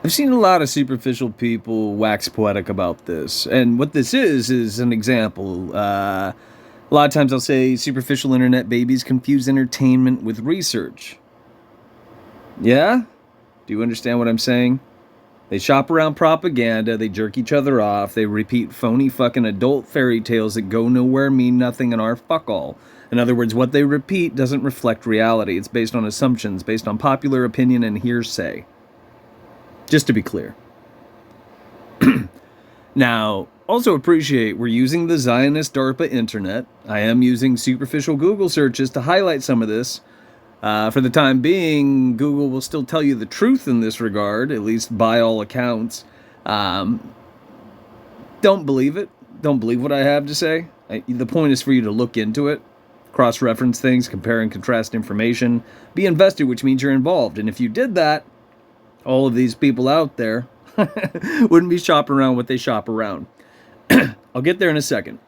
I've seen a lot of superficial people wax poetic about this, and what this is an example. A lot of times I'll say superficial internet babies confuse entertainment with research. Yeah? Do you understand what I'm saying? They shop around propaganda, they jerk each other off, they repeat phony fucking adult fairy tales that go nowhere, mean nothing, and are fuck all. In other words, what they repeat doesn't reflect reality. It's based on assumptions, based on popular opinion and hearsay. Just to be clear. Now, also appreciate we're using the Zionist DARPA internet. I am using superficial Google searches to highlight some of this. For the time being, Google will still tell you the truth in this regard, at least by all accounts. Um, don't believe it. Don't believe what I have to say. The point is for you to look into it, cross reference things, compare and contrast information, be invested, which means you're involved. And if you did that, all of these people out there wouldn't be shopping around what they shop around. I'll get there in a second.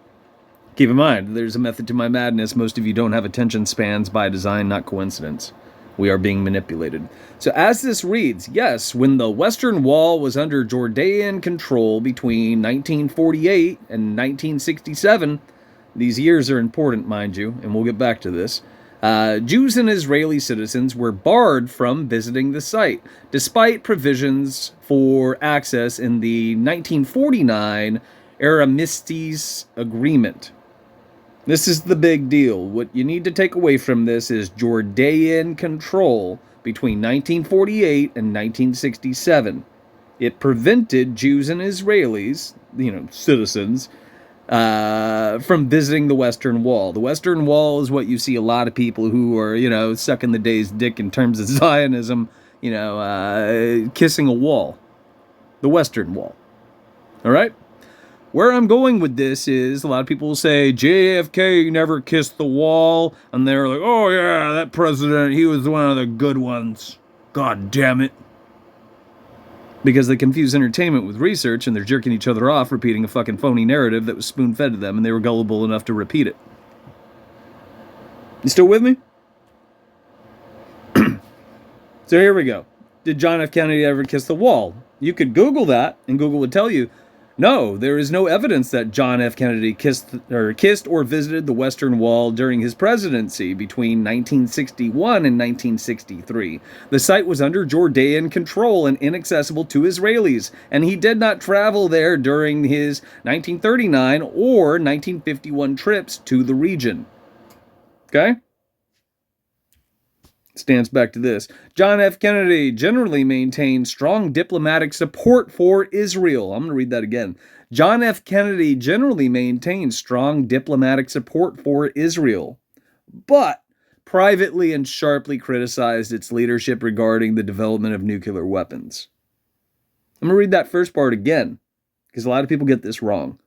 Keep in mind, there's a method to my madness. Most of you don't have attention spans by design, not coincidence. We are being manipulated. So as this reads, yes, when the Western Wall was under Jordanian control between 1948 and 1967, these years are important, mind you, and we'll get back to this, Jews and Israeli citizens were barred from visiting the site, despite provisions for access in the 1949 Armistice Agreement. This is the big deal. What you need to take away from this is Jordanian control between 1948 and 1967. It prevented Jews and Israelis, citizens, from visiting the Western Wall. The Western Wall is what you see a lot of people who are, sucking the day's dick in terms of Zionism, kissing a wall. The Western Wall. All right? Where I'm going with this is a lot of people will say JFK never kissed the wall, and they're like, oh yeah, that president, he was one of the good ones. God damn it. Because they confuse entertainment with research, and they're jerking each other off, repeating a fucking phony narrative that was spoon-fed to them, and they were gullible enough to repeat it. You still with me? So here we go. Did John F. Kennedy ever kiss the wall? You could Google that, and Google would tell you, no, there is no evidence that John F. Kennedy kissed or visited the Western Wall during his presidency between 1961 and 1963. The site was under Jordanian control and inaccessible to Israelis, and he did not travel there during his 1939 or 1951 trips to the region. Okay? Stands back to this. John F. Kennedy generally maintained strong diplomatic support for Israel. I'm going to read that again. John F. Kennedy generally maintained strong diplomatic support for Israel, but privately and sharply criticized its leadership regarding the development of nuclear weapons. I'm going to read that first part again, because a lot of people get this wrong.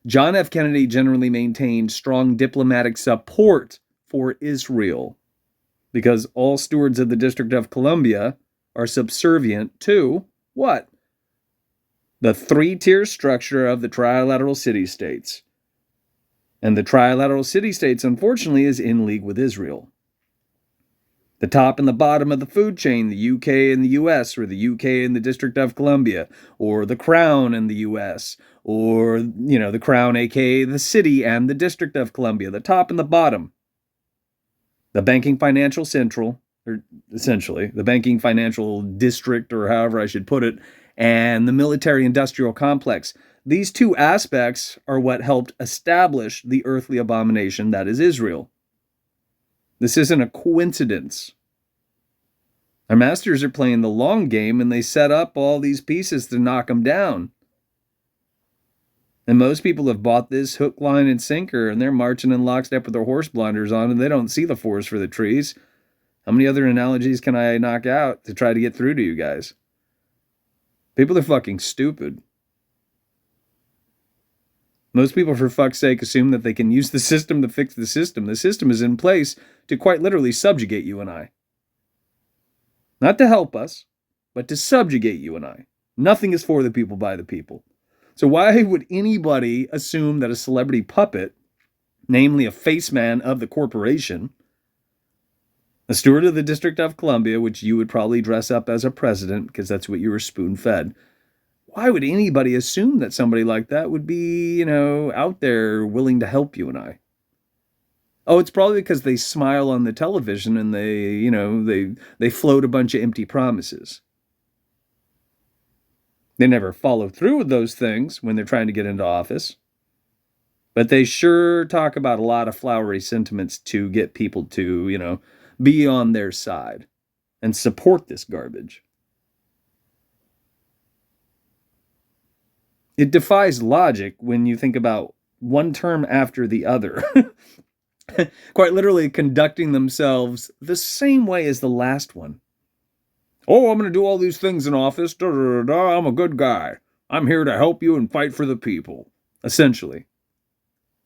John F. Kennedy generally maintained strong diplomatic support for Israel, because all stewards of the District of Columbia are subservient to what? The three-tier structure of the trilateral city-states. And the trilateral city-states, unfortunately, is in league with Israel. The top and the bottom of the food chain, the UK and the US, or the UK and the District of Columbia, or the Crown and the US, or, the Crown, aka the city and the District of Columbia, the top and the bottom. The banking financial central, or essentially, the banking financial district, or however I should put it, and the military industrial complex. These two aspects are what helped establish the earthly abomination that is Israel. This isn't a coincidence. Our masters are playing the long game, and they set up all these pieces to knock them down. And most people have bought this hook, line, and sinker, and they're marching in lockstep with their horse blinders on, and they don't see the forest for the trees. How many other analogies can I knock out to try to get through to you guys? People are fucking stupid. Most people, for fuck's sake, assume that they can use the system to fix the system. The system is in place to quite literally subjugate you and I. Not to help us, but to subjugate you and I. Nothing is for the people by the people. So why would anybody assume that a celebrity puppet, namely a face man of the corporation, A steward of the District of Columbia, which you would probably dress up as a president because that's what you were spoon fed. Why would anybody assume that somebody like that would be, out there willing to help you and I? Oh, it's probably because they smile on the television and they float a bunch of empty promises. They never follow through with those things when they're trying to get into office. But they sure talk about a lot of flowery sentiments to get people to, be on their side and support this garbage. It defies logic when you think about one term after the other. Quite literally conducting themselves the same way as the last one. Oh, I'm going to do all these things in office. Da, da, da, da. I'm a good guy. I'm here to help you and fight for the people, essentially.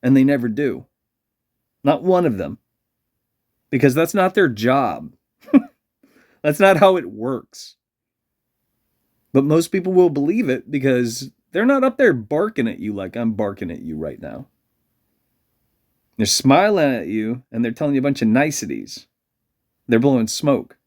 And they never do. Not one of them. Because that's not their job. That's not how it works. But most people will believe it because they're not up there barking at you like I'm barking at you right now. They're smiling at you and they're telling you a bunch of niceties. They're blowing smoke.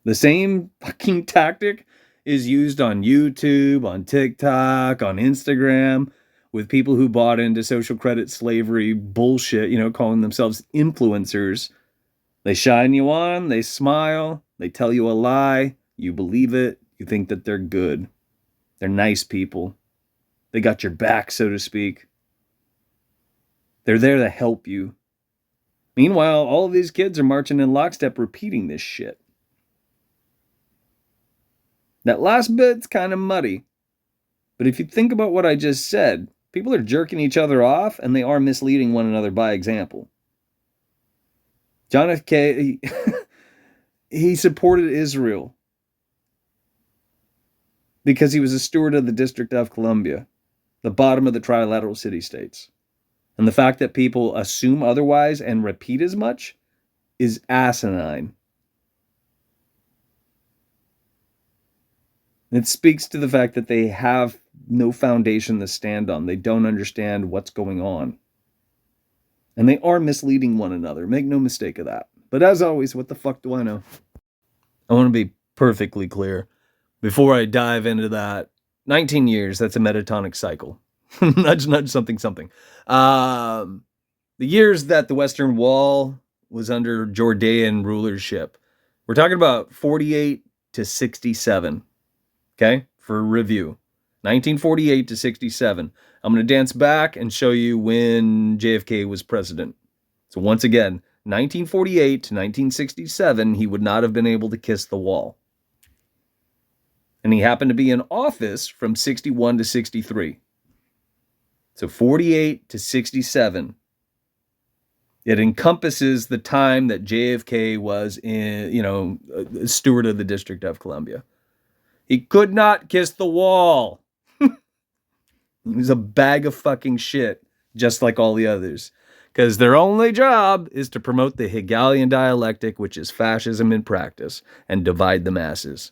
The same fucking tactic is used on YouTube, on TikTok, on Instagram, with people who bought into social credit slavery bullshit, calling themselves influencers. They shine you on, they smile, they tell you a lie, you believe it, you think that they're good. They're nice people. They got your back, so to speak. They're there to help you. Meanwhile, all of these kids are marching in lockstep repeating this shit. That last bit's kind of muddy. But if you think about what I just said, people are jerking each other off and they are misleading one another by example. John F. K., he supported Israel because he was a steward of the District of Columbia, the bottom of the trilateral city-states. And the fact that people assume otherwise and repeat as much is asinine. It speaks to the fact that they have no foundation to stand on. They don't understand what's going on. And they are misleading one another. Make no mistake of that. But as always, what the fuck do I know? I want to be perfectly clear. Before I dive into that, 19 years, that's a metatonic cycle. nudge, nudge, something, something. The years that the Western Wall was under Jordanian rulership, we're talking about 48 to 67. Okay, for review. 1948 to 67. I'm going to dance back and show you when JFK was president. So once again, 1948 to 1967, he would not have been able to kiss the wall. And he happened to be in office from 61 to 63. So 48 to 67. It encompasses the time that JFK was in, a steward of the District of Columbia. He could not kiss the wall. He was a bag of fucking shit, just like all the others. Because their only job is to promote the Hegelian dialectic, which is fascism in practice, and divide the masses.